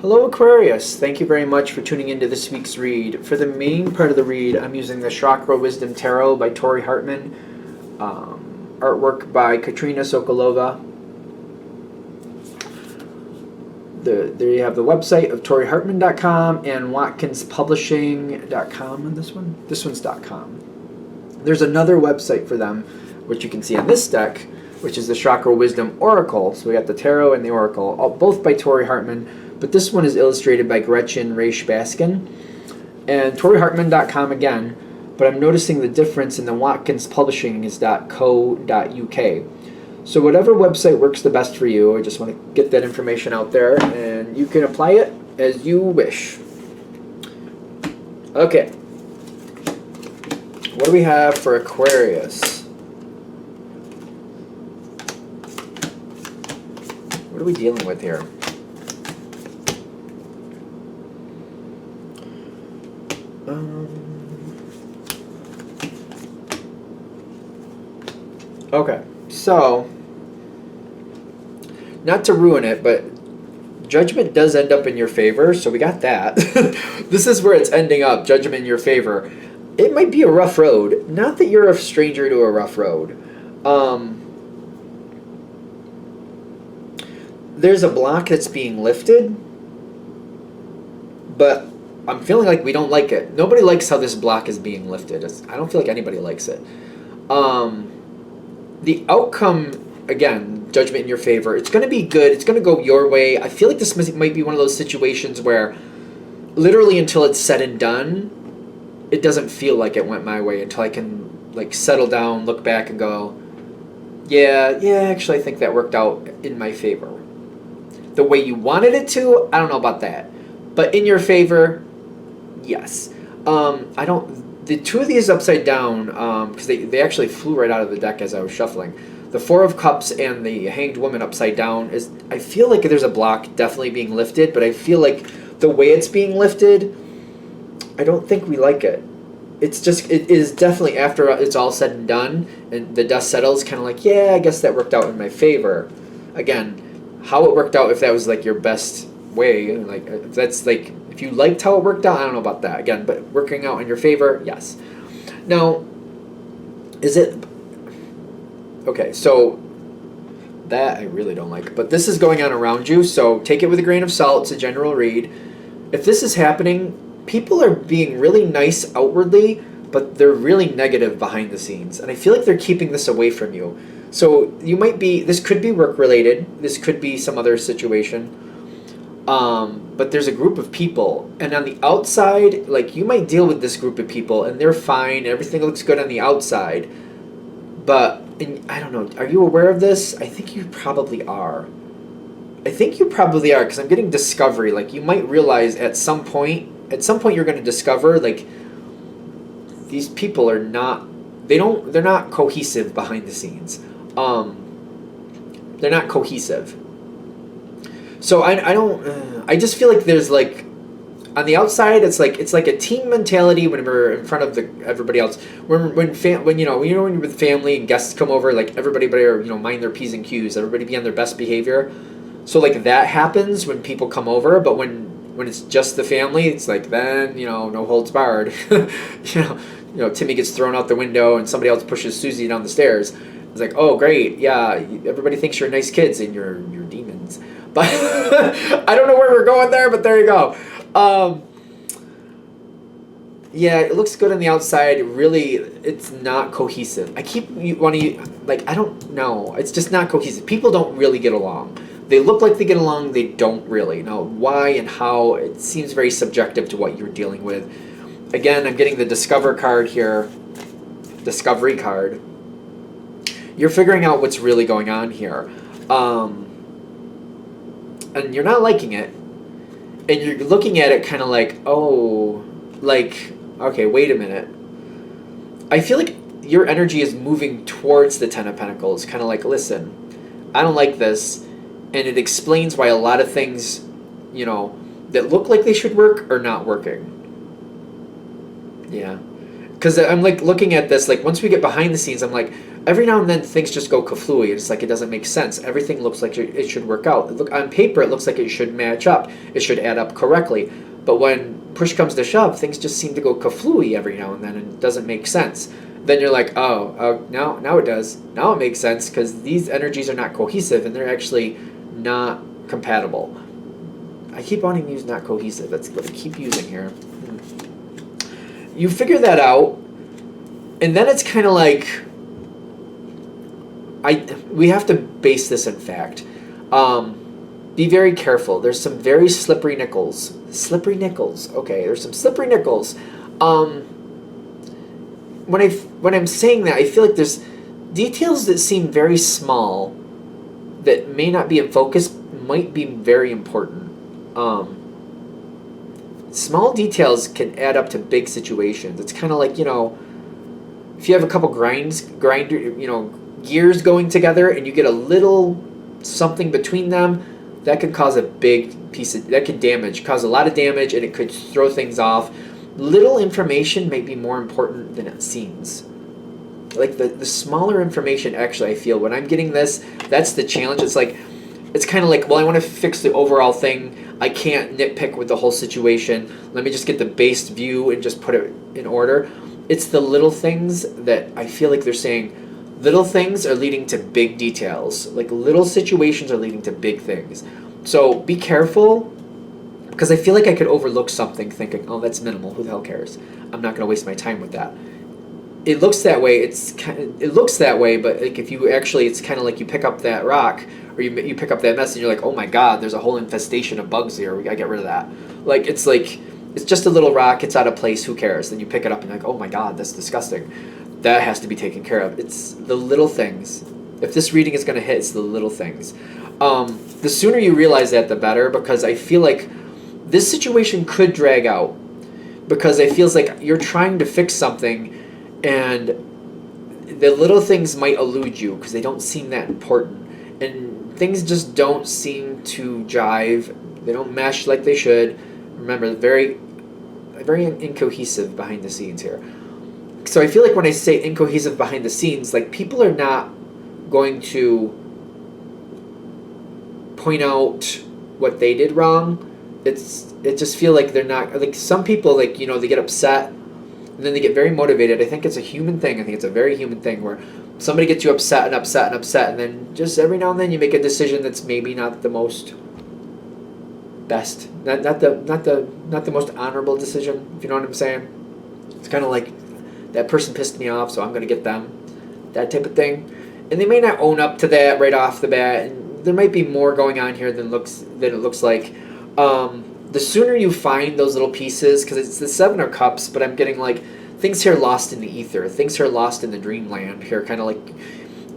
Hello Aquarius, thank you very much for tuning into this week's read. For the main part of the read, I'm using the Chakra Wisdom Tarot by Tori Hartman, artwork by Katrina Sokolova. There you have the website of ToriHartman.com and WatkinsPublishing.com on this one. This one's .com. There's another website for them, which you can see on this deck, which is the Chakra Wisdom Oracle. So we got the Tarot and the Oracle, both by Tori Hartman. But this one is illustrated by Gretchen Raish Baskin. And ToriHartman.com again, but I'm noticing the difference in the Watkins Publishing is .co.uk. So whatever website works the best for you, I just want to get that information out there, and you can apply it as you wish. Okay. What do we have for Aquarius? What are we dealing with here? Okay, so, not to ruin it, but judgment does end up in your favor, so we got that. This is where it's ending up, judgment in your favor. It might be a rough road. Not that you're a stranger to a rough road. There's a block that's being lifted, but I'm feeling like we don't like it. Nobody likes how this block is being lifted. I don't feel like anybody likes it. The outcome, again, judgment in your favor, it's going to be good. It's going to go your way. I feel like this might be one of those situations where literally until it's said and done, it doesn't feel like it went my way until I can like settle down, look back and go, yeah, actually I think that worked out in my favor. The way you wanted it to, I don't know about that. But in your favor, yes. The two of these upside down, because they actually flew right out of the deck as I was shuffling. The Four of Cups and the Hanged Woman upside down I feel like there's a block definitely being lifted, but I feel like the way it's being lifted, I don't think we like it. It is definitely after it's all said and done and the dust settles, kind of like, yeah, I guess that worked out in my favor. Again, how it worked out, if that was like your best way, like if that's like, if you liked how it worked out, I don't know about that. Again, but working out in your favor, yes. Now, is it... Okay, so that I really don't like. But this is going on around you, so take it with a grain of salt. It's a general read. If this is happening, people are being really nice outwardly, but they're really negative behind the scenes. And I feel like they're keeping this away from you. So you might be... This could be work-related. This could be some other situation. But there's a group of people, and on the outside, like, you might deal with this group of people, and they're fine, everything looks good on the outside, but, I don't know, are you aware of this? I think you probably are. Because I'm getting discovery, like, you might realize at some point you're going to discover, like, these people are not, they're not cohesive behind the scenes. They're not cohesive. So I just feel like there's like, on the outside it's like a team mentality when we're in front of everybody else. When you're with family and guests come over, like everybody better mind their P's and Q's. Everybody be on their best behavior. So like that happens when people come over, but when it's just the family, it's like then no holds barred. Timmy gets thrown out the window and somebody else pushes Susie down the stairs. It's like, oh great, yeah, everybody thinks you're nice kids and you're demons. But I don't know where we're going there, but there you go. Yeah, it looks good on the outside. Really, it's not cohesive. I keep wanting, like, I don't know. It's just not cohesive. People don't really get along. They look like they get along. They don't really. Now, why and how, it seems very subjective to what you're dealing with. Again, I'm getting the Discover card here. Discovery card. You're figuring out what's really going on here. And you're not liking it, and you're looking at it kind of like, oh, like, okay, wait a minute. I feel like your energy is moving towards the Ten of Pentacles, kind of like, listen, I don't like this, and it explains why a lot of things, that look like they should work are not working. Yeah. Because I'm like looking at this, like once we get behind the scenes, I'm like, every now and then things just go kaflooey. It's like it doesn't make sense. Everything looks like it should work out. Look, on paper, it looks like it should match up. It should add up correctly. But when push comes to shove, things just seem to go kaflooey every now and then, and it doesn't make sense. Then you're like, now it does. Now it makes sense because these energies are not cohesive and they're actually not compatible. I keep wanting to use not cohesive. That's what I keep using here. You figure that out, and then it's kind of like we have to base this in fact. Be very careful. There's some very slippery nickels. Slippery nickels. Okay, there's some slippery nickels. When I'm saying that, I feel like there's details that seem very small that may not be in focus might be very important. Small details can add up to big situations. It's kind of like, if you have a couple gears going together and you get a little something between them, that could cause a big that could cause a lot of damage, and it could throw things off. Little information may be more important than it seems. Like the smaller information, actually, I feel when I'm getting this, that's the challenge. It's kind of like, well, I want to fix the overall thing. I can't nitpick with the whole situation. Let me just get the base view and just put it in order. It's the little things that I feel like they're saying, little things are leading to big details. Like little situations are leading to big things. So be careful, because I feel like I could overlook something thinking, oh, that's minimal. Who the hell cares? I'm not going to waste my time with that. It looks that way. It looks that way, but like if you actually, it's kind of like you pick up that rock or you pick up that mess and you're like, oh my God, there's a whole infestation of bugs here. We got to get rid of that. It's just a little rock. It's out of place. Who cares? Then you pick it up and you're like, oh my God, that's disgusting. That has to be taken care of. It's the little things. If this reading is going to hit, it's the little things. The sooner you realize that, the better, because I feel like this situation could drag out, because it feels like you're trying to fix something and the little things might elude you because they don't seem that important, and things just don't seem to jive. They don't mesh like they should. Remember, very incohesive behind the scenes here. So I feel like when I say incohesive behind the scenes, like people are not going to point out what they did wrong. It just feel like they're not, like some people, like, they get upset and then they get very motivated. I think it's a human thing. I think it's a very human thing where somebody gets you upset and upset and upset, and then just every now and then you make a decision that's maybe not the most best, not the most honorable decision, if you know what I'm saying. It's kind of like, that person pissed me off, so I'm going to get them, that type of thing. And they may not own up to that right off the bat, and there might be more going on here than it looks like. The sooner you find those little pieces, because it's the Seven of Cups, but I'm getting like things here lost in the ether, things here lost in the dreamland here, kind of like,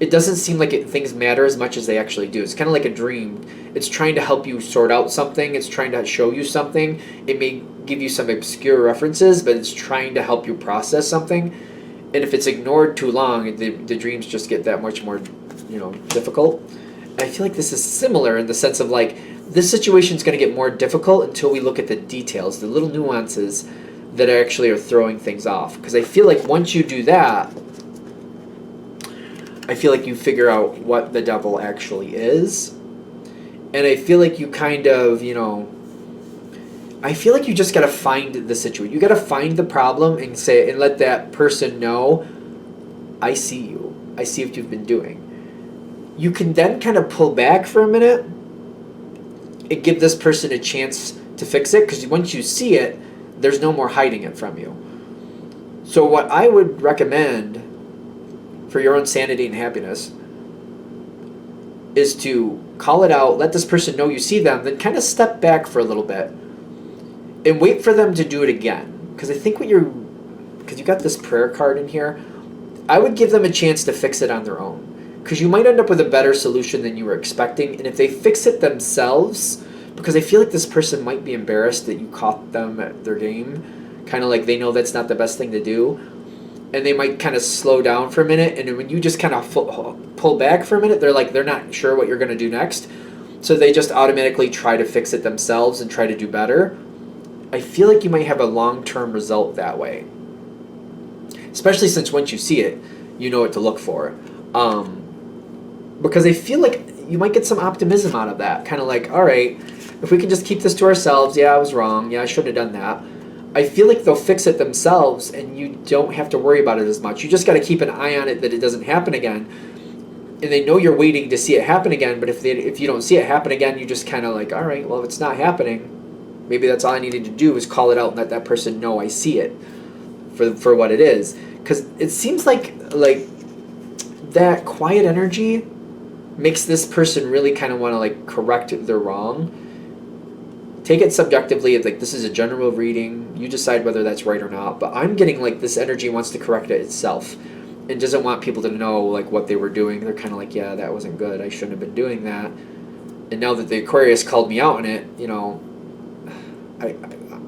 it doesn't seem like things matter as much as they actually do. It's kind of like a dream. It's trying to help you sort out something. It's trying to show you something. It may give you some obscure references, but it's trying to help you process something. And if it's ignored too long, the dreams just get that much more, difficult. I feel like this is similar in the sense of like, this situation is going to get more difficult until we look at the details, the little nuances that actually are throwing things off. Because I feel like once you do that, I feel like you figure out what the devil actually is. And I feel like you kind of, I feel like you just got to find the situation. You got to find the problem and let that person know, I see you. I see what you've been doing. You can then kind of pull back for a minute and give this person a chance to fix it, because once you see it, there's no more hiding it from you. So what I would recommend for your own sanity and happiness is to call it out, let this person know you see them, then kind of step back for a little bit and wait for them to do it again. Because I think because you got this prayer card in here, I would give them a chance to fix it on their own. Because you might end up with a better solution than you were expecting. And if they fix it themselves, because I feel like this person might be embarrassed that you caught them at their game, kind of like they know that's not the best thing to do, and they might kind of slow down for a minute, and when you just kind of pull back for a minute, they're not sure what you're going to do next, so they just automatically try to fix it themselves and try to do better. I feel like you might have a long-term result that way, especially since once you see it, you know what to look for. Because I feel like you might get some optimism out of that. Kind of like, all right, if we can just keep this to ourselves, yeah, I was wrong, yeah, I shouldn't have done that. I feel like they'll fix it themselves, and you don't have to worry about it as much. You just got to keep an eye on it that it doesn't happen again. And they know you're waiting to see it happen again, but if you don't see it happen again, you just kind of like, all right, well, if it's not happening, maybe that's all I needed to do is call it out and let that person know I see it for what it is. Because it seems like that quiet energy makes this person really kind of want to like correct their wrong. Take it subjectively, like this is a general reading, you decide whether that's right or not, but I'm getting like this energy wants to correct it itself and doesn't want people to know like what they were doing. They're kind of like, yeah, that wasn't good, I shouldn't have been doing that. And now that the Aquarius called me out on it, you know, I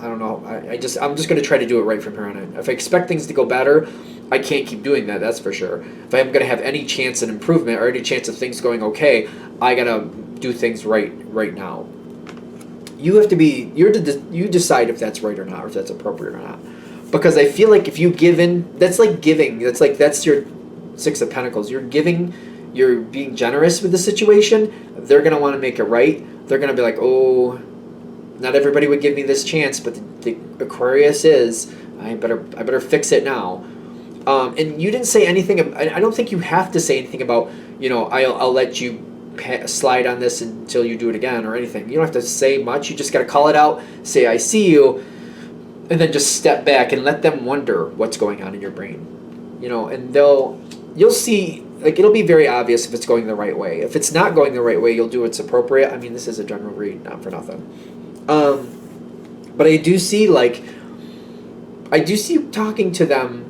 don't know, I'm just going to try to do it right from here on in. If I expect things to go better, I can't keep doing that, that's for sure. If I'm going to have any chance of improvement or any chance of things going okay, I got to do things right now. You have to be, you decide if that's right or not, or if that's appropriate or not. Because I feel like if you give in, that's like giving. That's your Six of Pentacles. You're giving, you're being generous with the situation. They're going to want to make it right. They're going to be like, oh, not everybody would give me this chance, but the Aquarius is. I better fix it now. And you didn't say anything. I don't think you have to say anything about, you know, I'll let you slide on this until you do it again or anything. You don't have to say much. You just got to call it out, say I see you, and then just step back and let them wonder what's going on in your brain. You know, and you'll see, like, it'll be very obvious if it's going the right way. If it's not going the right way, you'll do what's appropriate. I mean, this is a general read, not for nothing. But I do see you talking to them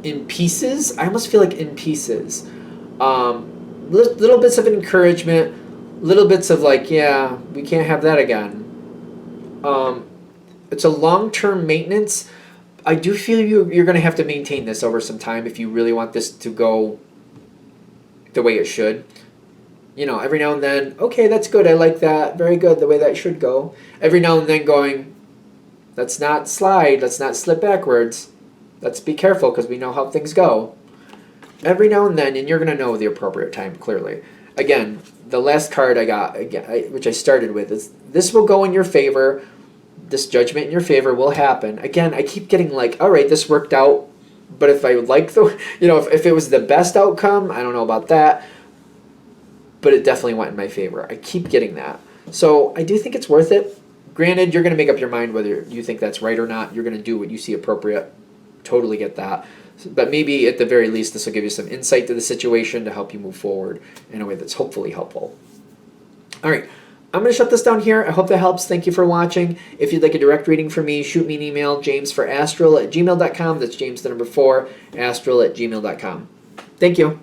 in pieces. I almost feel like in pieces. Little bits of encouragement, little bits of like, yeah, we can't have that again. It's a long-term maintenance. I do feel you're going to have to maintain this over some time if you really want this to go the way it should. You know, every now and then, okay, that's good, I like that, very good, the way that should go. Every now and then going, let's not slide, let's not slip backwards. Let's be careful because we know how things go. Every now and then, and you're going to know the appropriate time, clearly. Again, the last card I got, which I started with, is this will go in your favor. This judgment in your favor will happen. Again, I keep getting like, all right, this worked out. But if I like if it was the best outcome, I don't know about that. But it definitely went in my favor. I keep getting that. So I do think it's worth it. Granted, you're going to make up your mind whether you think that's right or not. You're going to do what you see appropriate. Totally get that. But maybe at the very least, this will give you some insight to the situation to help you move forward in a way that's hopefully helpful. All right. I'm going to shut this down here. I hope that helps. Thank you for watching. If you'd like a direct reading from me, shoot me an email, jamesforastral@gmail.com. That's James the number 4, astral@gmail.com. Thank you.